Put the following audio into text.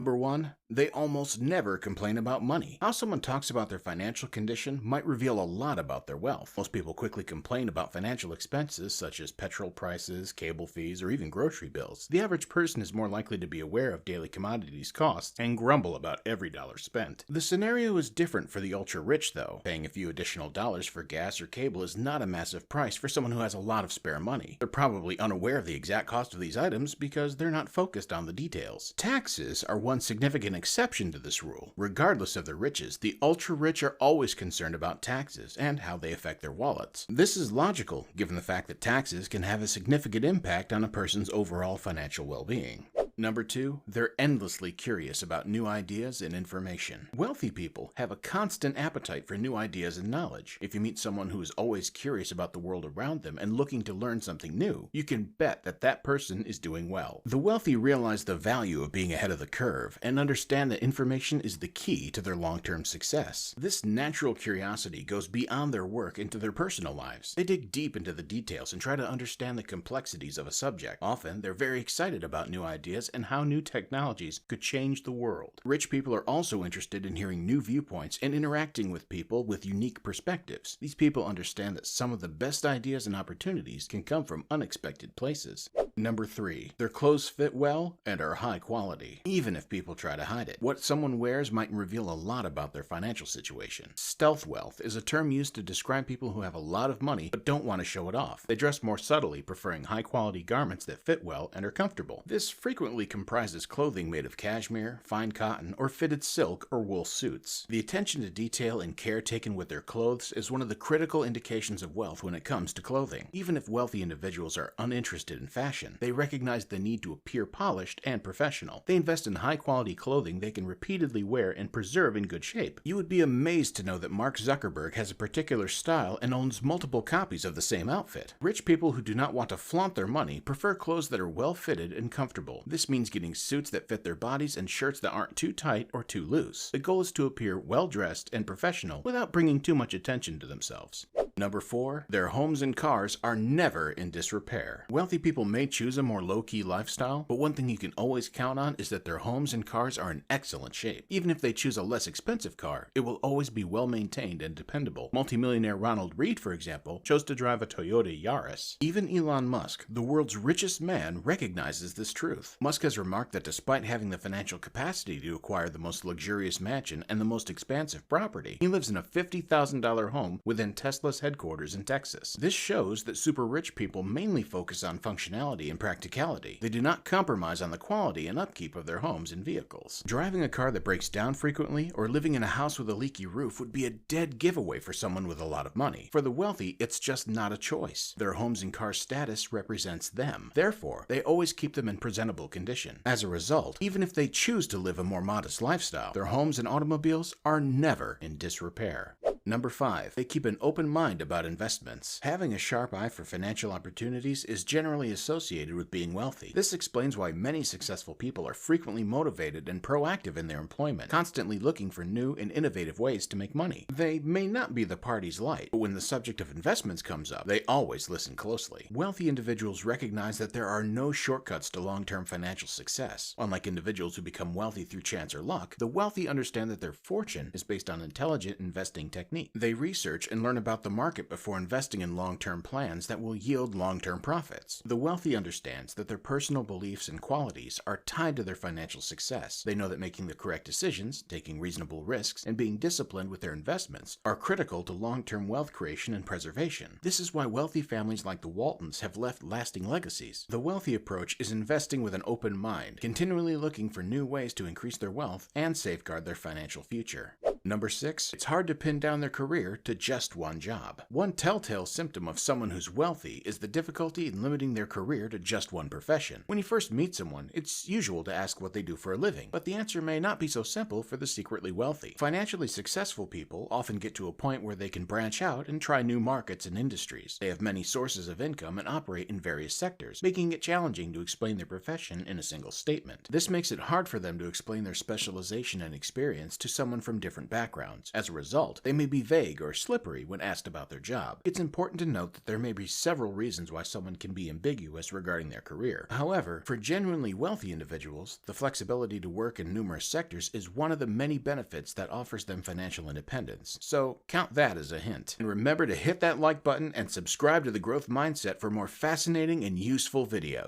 Number 1, they almost never complain about money. How someone talks about their financial condition might reveal a lot about their wealth. Most people quickly complain about financial expenses such as petrol prices, cable fees, or even grocery bills. The average person is more likely to be aware of daily commodities costs and grumble about every dollar spent. The scenario is different for the ultra-rich though. Paying a few additional dollars for gas or cable is not a massive price for someone who has a lot of spare money. They're probably unaware of the exact cost of these items because they're not focused on the details. Taxes are one significant exception to this rule. Regardless of their riches, the ultra-rich are always concerned about taxes and how they affect their wallets. This is logical, given the fact that taxes can have a significant impact on a person's overall financial well-being. Number 2, they're endlessly curious about new ideas and information. Wealthy people have a constant appetite for new ideas and knowledge. If you meet someone who is always curious about the world around them and looking to learn something new, you can bet that that person is doing well. The wealthy realize the value of being ahead of the curve and understand that information is the key to their long-term success. This natural curiosity goes beyond their work into their personal lives. They dig deep into the details and try to understand the complexities of a subject. Often, they're very excited about new ideas and how new technologies could change the world. Rich people are also interested in hearing new viewpoints and interacting with people with unique perspectives. These people understand that some of the best ideas and opportunities can come from unexpected places. Number 3, their clothes fit well and are high quality, even if people try to hide it. What someone wears might reveal a lot about their financial situation. Stealth wealth is a term used to describe people who have a lot of money but don't want to show it off. They dress more subtly, preferring high-quality garments that fit well and are comfortable. This frequently comprises clothing made of cashmere, fine cotton, or fitted silk or wool suits. The attention to detail and care taken with their clothes is one of the critical indications of wealth when it comes to clothing. Even if wealthy individuals are uninterested in fashion, they recognize the need to appear polished and professional. They invest in high-quality clothing they can repeatedly wear and preserve in good shape. You would be amazed to know that Mark Zuckerberg has a particular style and owns multiple copies of the same outfit. Rich people who do not want to flaunt their money prefer clothes that are well-fitted and comfortable. This means getting suits that fit their bodies and shirts that aren't too tight or too loose. The goal is to appear well-dressed and professional without bringing too much attention to themselves. Number 4, their homes and cars are never in disrepair. Wealthy people may choose a more low-key lifestyle, but one thing you can always count on is that their homes and cars are in excellent shape. Even if they choose a less expensive car, it will always be well-maintained and dependable. Multimillionaire Ronald Reed, for example, chose to drive a Toyota Yaris. Even Elon Musk, the world's richest man, recognizes this truth. Musk has remarked that despite having the financial capacity to acquire the most luxurious mansion and the most expansive property, he lives in a $50,000 home within Tesla's headquarters in Texas. This shows that super rich people mainly focus on functionality and practicality. They do not compromise on the quality and upkeep of their homes and vehicles. Driving a car that breaks down frequently or living in a house with a leaky roof would be a dead giveaway for someone with a lot of money. For the wealthy, it's just not a choice. Their homes and car status represents them. Therefore, they always keep them in presentable condition. As a result, even if they choose to live a more modest lifestyle, their homes and automobiles are never in disrepair. Number 5, they keep an open mind about investments. Having a sharp eye for financial opportunities is generally associated with being wealthy. This explains why many successful people are frequently motivated and proactive in their employment, constantly looking for new and innovative ways to make money. They may not be the party's light, but when the subject of investments comes up, they always listen closely. Wealthy individuals recognize that there are no shortcuts to long-term financial success. Unlike individuals who become wealthy through chance or luck, the wealthy understand that their fortune is based on intelligent investing techniques. They research and learn about the market before investing in long-term plans that will yield long-term profits. The wealthy understands that their personal beliefs and qualities are tied to their financial success. They know that making the correct decisions, taking reasonable risks, and being disciplined with their investments are critical to long-term wealth creation and preservation. This is why wealthy families like the Waltons have left lasting legacies. The wealthy approach is investing with an open mind, continually looking for new ways to increase their wealth and safeguard their financial future. Number 6, it's hard to pin down their career to just one job. One telltale symptom of someone who's wealthy is the difficulty in limiting their career to just one profession. When you first meet someone, it's usual to ask what they do for a living, but the answer may not be so simple for the secretly wealthy. Financially successful people often get to a point where they can branch out and try new markets and industries. They have many sources of income and operate in various sectors, making it challenging to explain their profession in a single statement. This makes it hard for them to explain their specialization and experience to someone from different backgrounds. As a result, they may be vague or slippery when asked about their job. It's important to note that there may be several reasons why someone can be ambiguous regarding their career. However, for genuinely wealthy individuals, the flexibility to work in numerous sectors is one of the many benefits that offers them financial independence. So count that as a hint. And remember to hit that like button and subscribe to The Growth Mindset for more fascinating and useful videos.